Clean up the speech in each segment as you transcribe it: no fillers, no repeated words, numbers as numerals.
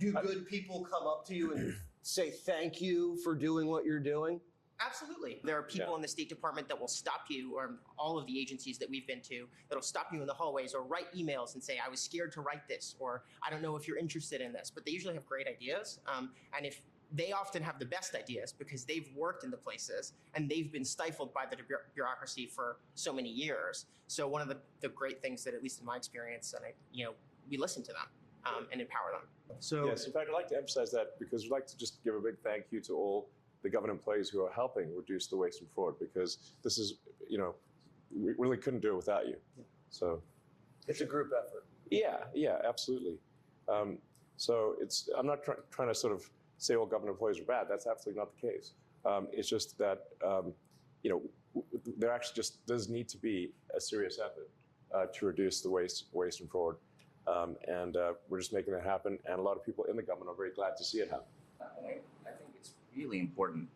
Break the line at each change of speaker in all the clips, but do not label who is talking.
Do good people come up to you and say thank you for doing what you're doing?
Absolutely. There are people in the State Department that will stop you, or all of the agencies that we've been to, that'll stop you in the hallways or write emails and say, I was scared to write this, or I don't know if you're interested in this. But they usually have great ideas. And if they often have the best ideas because they've worked in the places and they've been stifled by the bureaucracy for so many years. So one of the great things that, at least in my experience, and we listen to them and empower them.
So yes, in fact, I'd like to emphasize that because we'd like to just give a big thank you to all the government employees who are helping reduce the waste and fraud, because this is, we really couldn't do it without you. So
it's a group effort.
Yeah, absolutely. So I'm not trying to sort of say all government employees are bad. That's absolutely not the case. It's just that, there actually just does need to be a serious effort to reduce the waste and fraud. And we're just making it happen. And a lot of people in the government are very glad to see it happen.
I think it's really important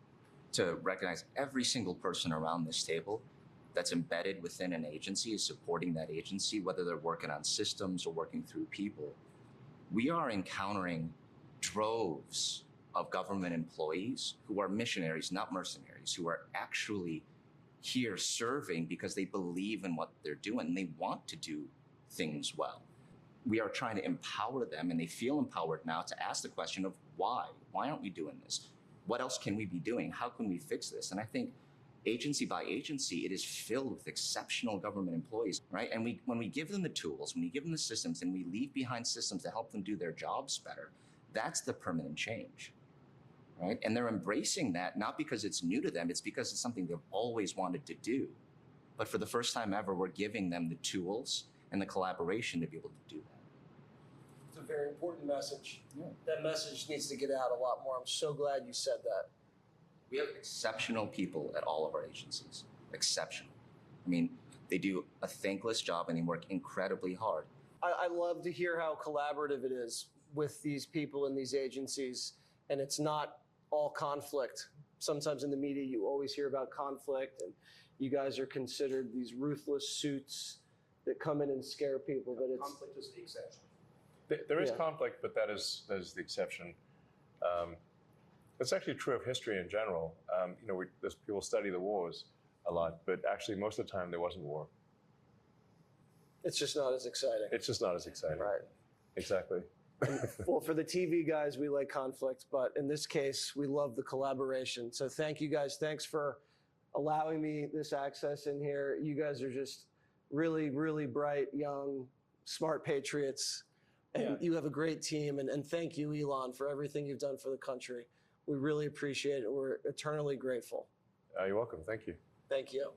to recognize every single person around this table that's embedded within an agency is supporting that agency, whether they're working on systems or working through people. We are encountering droves of government employees who are missionaries, not mercenaries, who are actually here serving because they believe in what they're doing. They want to do things well. We are trying to empower them, and they feel empowered now to ask the question of why? Why aren't we doing this? What else can we be doing? How can we fix this? And I think agency by agency, it is filled with exceptional government employees, right? And when we give them the tools, when we give them the systems, and we leave behind systems to help them do their jobs better, that's the permanent change, right? And they're embracing that, not because it's new to them, it's because it's something they've always wanted to do. But for the first time ever, we're giving them the tools and the collaboration to be able to do that.
It's a very important message.
Yeah.
That message needs to get out a lot more. I'm so glad you said that.
We have exceptional people at all of our agencies. Exceptional. I mean, they do a thankless job and they work incredibly hard.
I love to hear how collaborative it is with these people in these agencies, and it's not all conflict. Sometimes in the media, you always hear about conflict, and you guys are considered these ruthless suits that come in and scare people. But it's
conflict is the exception.
There is conflict, but that is the exception. It's actually true of history in general. People study the wars a lot, but actually most of the time there wasn't war.
It's just not as exciting.
It's just not as exciting.
Right.
Exactly.
Well, for the TV guys, we like conflict, but in this case, we love the collaboration. So thank you guys. Thanks for allowing me this access in here. You guys are just really, really bright, young, smart patriots. And you have a great team. And thank you, Elon, for everything you've done for the country. We really appreciate it. We're eternally grateful.
You're welcome. Thank you.
Thank you.